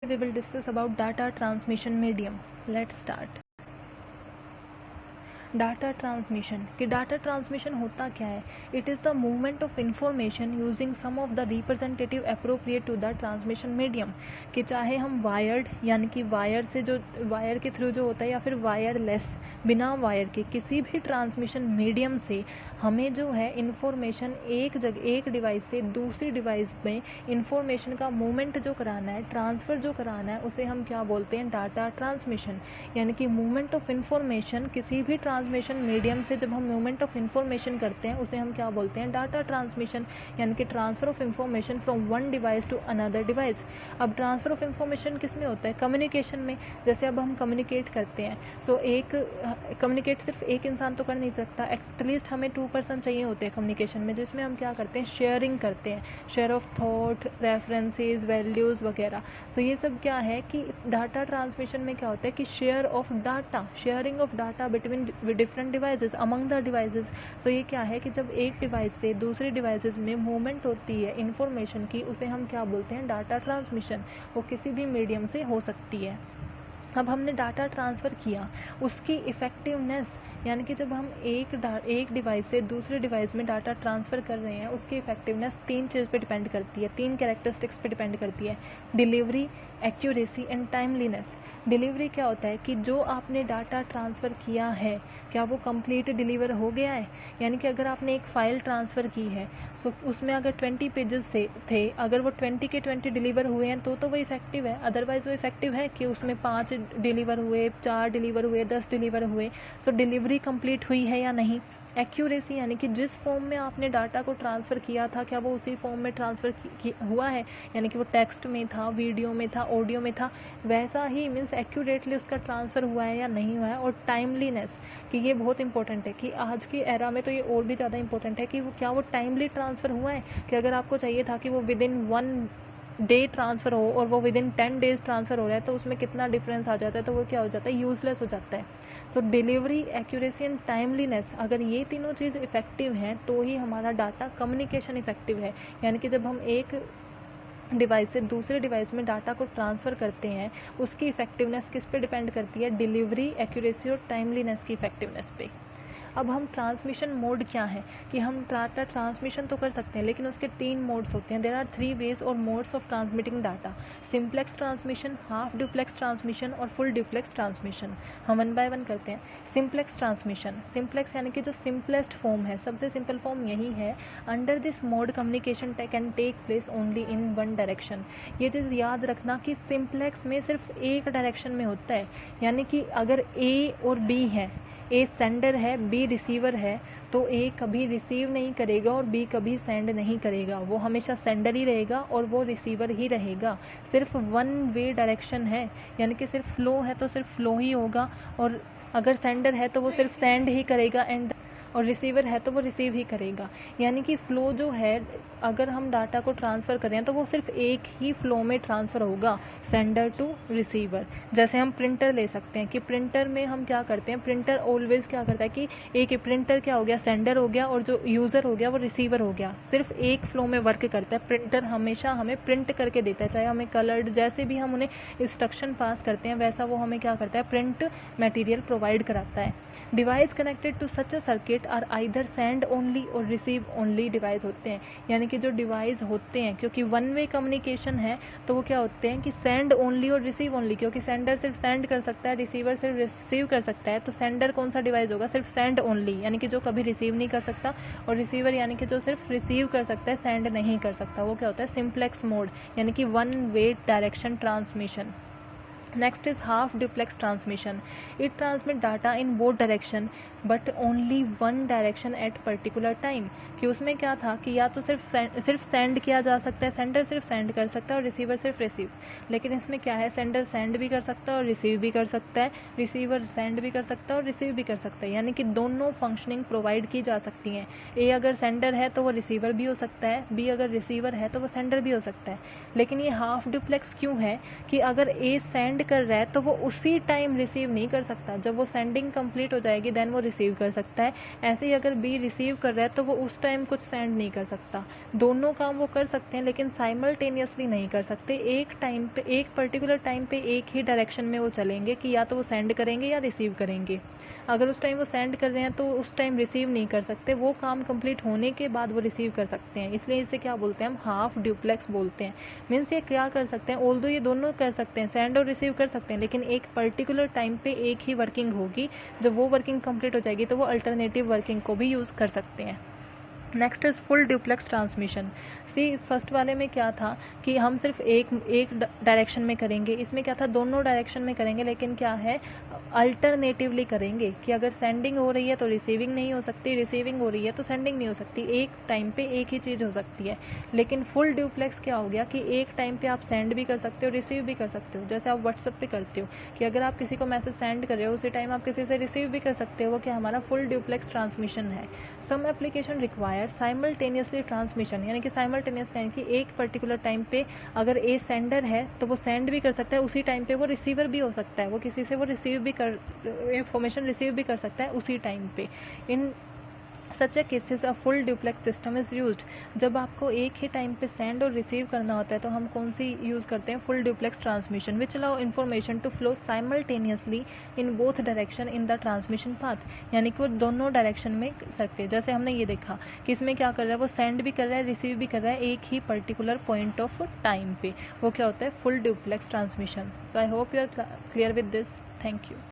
We will discuss about data transmission medium. Let's start. Data transmission कि data transmission होता क्या है? It is the movement of information using some of the representative appropriate to the transmission medium. कि चाहे हम wired यानी कि wire से जो वायर के थ्रू जो होता है या फिर वायरलेस बिना वायर के किसी भी ट्रांसमिशन मीडियम से हमें जो है इंफॉर्मेशन एक डिवाइस से दूसरी डिवाइस में इंफॉर्मेशन का मूवमेंट जो कराना है, ट्रांसफ़र जो कराना है, उसे हम क्या बोलते हैं? Data transmission. यानी कि मूवमेंट ऑफ इंफॉर्मेशन किसी भी ट्रांसमिशन मीडियम से जब हम मूवमेंट ऑफ इंफॉर्मेशन करते हैं उसे हम क्या बोलते हैं? Data transmission. यानी कि transfer of information from one device to another device. अब ट्रांसफ़र ऑफ इंफॉर्मेशन किस में होता है? कम्युनिकेशन में। जैसे अब हम कम्युनिकेट करते हैं, सो कम्युनिकेट सिर्फ एक इंसान तो कर नहीं सकता, एटलीस्ट हमें 2 पर्सन चाहिए होते हैं कम्युनिकेशन में, जिसमें हम क्या करते हैं? शेयरिंग करते हैं, share of thought, references, values वगैरह। तो ये सब क्या है कि डाटा ट्रांसमिशन में क्या होता है कि share of data, sharing of data between different devices, among the devices. तो ये क्या है कि जब एक डिवाइस से दूसरे डिवाइसेस में मूवमेंट होती है इंफॉर्मेशन की, उसे हम क्या बोलते हैं? Data transmission. वो किसी भी मीडियम से हो सकती है। अब हमने डाटा ट्रांसफ़र किया, उसकी इफ़ेक्टिवनेस यानी कि जब हम एक डिवाइस से दूसरे डिवाइस में डाटा ट्रांसफ़र कर रहे हैं, उसकी इफ़ेक्टिवनेस 3 चीज़ पे डिपेंड करती है, 3 कैरेक्टरिस्टिक्स पे डिपेंड करती है। Delivery, accuracy and timeliness. Delivery क्या होता है कि जो आपने डाटा ट्रांसफ़र किया है, क्या वो कंप्लीट डिलीवर हो गया है? यानी कि अगर आपने एक फ़ाइल ट्रांसफ़र की है, सो उसमें अगर 20 पेजेस थे, अगर वो 20 के 20 डिलीवर हुए हैं तो वो इफ़ेक्टिव है। अदरवाइज़ वो इफ़ेक्टिव है कि उसमें 5 डिलीवर हुए, 4 डिलीवर हुए, 10 डिलीवर हुए। सो डिलीवरी कंप्लीट हुई है या नहीं? एक्यूरेसी यानी कि जिस फॉर्म में आपने डाटा को ट्रांसफ़र किया था, क्या वो उसी फॉर्म में ट्रांसफ़र हुआ है? यानी कि वो टेक्स्ट में था, वीडियो में था, ऑडियो में था, वैसा ही मीन्स एक्यूरेटली उसका ट्रांसफ़र हुआ है या नहीं हुआ है? और टाइमलीनेस कि ये बहुत इंपॉर्टेंट है कि आज की एरा में तो ये और भी ज़्यादा इंपॉर्टेंट है कि वो क्या वो टाइमली ट्रांसफ़र हुआ है? कि अगर आपको चाहिए था कि वो विद इन 1 डे ट्रांसफ़र हो और वो विद इन 10 डेज़ ट्रांसफ़र हो रहा है, तो उसमें कितना डिफरेंस आ जाता है, तो वो क्या हो जाता है? यूज़लेस हो जाता है। सो डिलीवरी, एक्यूरेसी एंड टाइमलीनेस, अगर ये तीनों चीज़ इफ़ेक्टिव हैं तो ही हमारा डाटा कम्युनिकेशन इफ़ेक्टिव है। यानी कि जब हम एक डिवाइस से दूसरे डिवाइस में डाटा को ट्रांसफ़र करते हैं, उसकी इफ़ेक्टिवनेस किस पे डिपेंड करती है? डिलीवरी, एक्यूरेसी और टाइमलीनेस की इफ़ेक्टिवनेस पे। अब हम ट्रांसमिशन मोड क्या है कि हम डाटा ट्रांसमिशन तो कर सकते हैं, लेकिन उसके 3 मोड्स होते हैं। देयर आर 3 वेज और modes of transmitting data: simplex transmission, half duplex transmission और फुल ड्यूप्लेक्स ट्रांसमिशन। हम 1 बाय 1 करते हैं। सिंप्लेक्स ट्रांसमिशन, सिंप्लेक्स यानी कि जो सिंपलेस्ट फॉर्म है, सबसे सिंपल फॉर्म यही है। Under this mode communication can take place only in one direction. ये चीज़ याद रखना कि सिंप्लेक्स में सिर्फ एक डायरेक्शन में होता है। यानी कि अगर ए और बी है, ए सेंडर है, बी रिसीवर है, तो ए कभी रिसीव नहीं करेगा और बी कभी सेंड नहीं करेगा। वो हमेशा सेंडर ही रहेगा और वो रिसीवर ही रहेगा। सिर्फ 1 वे डायरेक्शन है, यानी कि सिर्फ फ्लो है तो सिर्फ फ्लो ही होगा, और अगर सेंडर है तो वो सिर्फ सेंड ही करेगा, एंड और रिसीवर है तो वो रिसीव ही करेगा। यानी कि फ़्लो जो है, अगर हम डाटा को ट्रांसफ़र करें तो वो सिर्फ एक ही फ़्लो में ट्रांसफ़र होगा, सेंडर टू रिसीवर। जैसे हम प्रिंटर ले सकते हैं कि प्रिंटर में हम क्या करते हैं, प्रिंटर ऑलवेज़ क्या करता है कि एक प्रिंटर क्या हो गया, सेंडर हो गया, और जो यूज़र हो गया वो रिसीवर हो गया, सिर्फ एक फ़्लो में वर्क करता है। प्रिंटर हमेशा हमें प्रिंट करके देता है, चाहे हमें कलर्ड, जैसे भी हम उन्हें इंस्ट्रक्शन पास करते हैं वैसा वो हमें क्या करता है, प्रिंट मटेरियल प्रोवाइड कराता है। Device connected to such a circuit are either send only और रिसीव ओनली डिवाइस होते हैं। यानी कि जो डिवाइस होते हैं, क्योंकि 1 वे कम्युनिकेशन है, तो वो क्या होते हैं कि सेंड ओनली और रिसीव ओनली, क्योंकि सेंडर सिर्फ सेंड कर सकता है, रिसीवर सिर्फ रिसीव कर सकता है। तो सेंडर कौन सा डिवाइस होगा? सिर्फ सेंड ओनली, यानी कि जो कभी रिसीव नहीं कर सकता, और रिसीवर यानी कि जो सिर्फ रिसीव कर सकता है, सेंड नहीं कर सकता। वो क्या होता है? सिंप्लेक्स मोड, यानी कि 1 वे direction transmission. Next is half duplex transmission. It transmit data in both direction but only one direction at particular time. कि उसमें क्या था कि या तो सिर्फ सेंड किया जा सकता है, सेंडर सिर्फ सेंड कर सकता है और रिसीवर सिर्फ रिसीव। लेकिन इसमें क्या है, सेंडर सेंड भी कर सकता है और रिसीव भी कर सकता है, रिसीवर सेंड भी कर सकता है और रिसीव भी कर सकता है। यानी कि दोनों फंक्शनिंग प्रोवाइड की जा सकती हैं। ए अगर सेंडर है तो वो रिसीवर भी हो सकता है, बी अगर रिसीवर है तो वो सेंडर भी हो सकता है। लेकिन ये हाफ डुप्लेक्स क्यों है कि अगर ए सेंड सेंड कर रहा है तो वो उसी टाइम रिसीव नहीं कर सकता, जब वो सेंडिंग कंप्लीट हो जाएगी देन वो रिसीव कर सकता है। ऐसे ही अगर बी रिसीव कर रहा है तो वो उस टाइम कुछ सेंड नहीं कर सकता। दोनों काम वो कर सकते हैं लेकिन साइमल्टेनियसली नहीं कर सकते। एक टाइम पे, एक पर्टिकुलर टाइम पे एक ही डायरेक्शन में वो चलेंगे कि या तो वो सेंड करेंगे या रिसीव करेंगे। अगर उस टाइम वो सेंड कर रहे हैं तो उस टाइम रिसीव नहीं कर सकते, वो काम कंप्लीट होने के बाद वो रिसीव कर सकते हैं। इसलिए इसे क्या बोलते हैं, हम हाफ ड्यूप्लेक्स बोलते हैं। मीन्स ये क्या कर सकते हैं, ऑल्दो ये दोनों कर सकते हैं, सेंड और रिसीव कर सकते हैं, लेकिन एक पर्टिकुलर टाइम पे एक ही वर्किंग होगी। जब वो वर्किंग कंप्लीट हो जाएगी तो वो अल्टरनेटिव वर्किंग को भी यूज़ कर सकते हैं। Next is full duplex transmission. See first वाले में क्या था कि हम सिर्फ एक डायरेक्शन में करेंगे, इसमें क्या था दोनों डायरेक्शन में करेंगे, लेकिन क्या है अल्टरनेटिवली करेंगे कि अगर सेंडिंग हो रही है तो रिसीविंग नहीं हो सकती, रिसीविंग हो रही है तो सेंडिंग नहीं हो सकती, एक टाइम पे एक ही चीज़ हो सकती है। लेकिन फुल ड्यूप्लेक्स क्या हो गया कि एक टाइम पे आप सेंड भी कर सकते हो, रिसीव भी कर सकते हो। जैसे आप व्हाट्सएप पे करते हो कि अगर आप किसी को मैसेज सेंड कर रहे हो उसी टाइम आप किसी से रिसीव भी कर सकते हो, वो क्या हमारा फुल ड्यूप्लेक्स ट्रांसमिशन है। Some application require simultaneously transmission, यानी कि साइमल्टेनियस यानी कि एक पर्टिकुलर टाइम पे अगर ए सेंडर है तो वो सेंड भी कर सकता है, उसी टाइम पे वो रिसीवर भी हो सकता है, वो किसी से वो रिसीव भी कर इंफॉर्मेशन रिसीव भी कर सकता है उसी टाइम पे। In such a cases a full duplex system is used. जब आपको एक ही टाइम पे सेंड और रिसीव करना होता है तो हम कौन सी यूज़ करते हैं, full duplex transmission, which allow information to flow simultaneously in both direction in the transmission path. यानी कि वो दोनों डायरेक्शन में कर सकते हैं। जैसे हमने ये देखा कि इसमें क्या कर रहा है, वो सेंड भी कर रहा है, रिसीव भी कर रहा है एक ही पर्टिकुलर पॉइंट ऑफ टाइम पे। वो क्या होता है, full duplex transmission. So I hope you are clear with this. Thank you.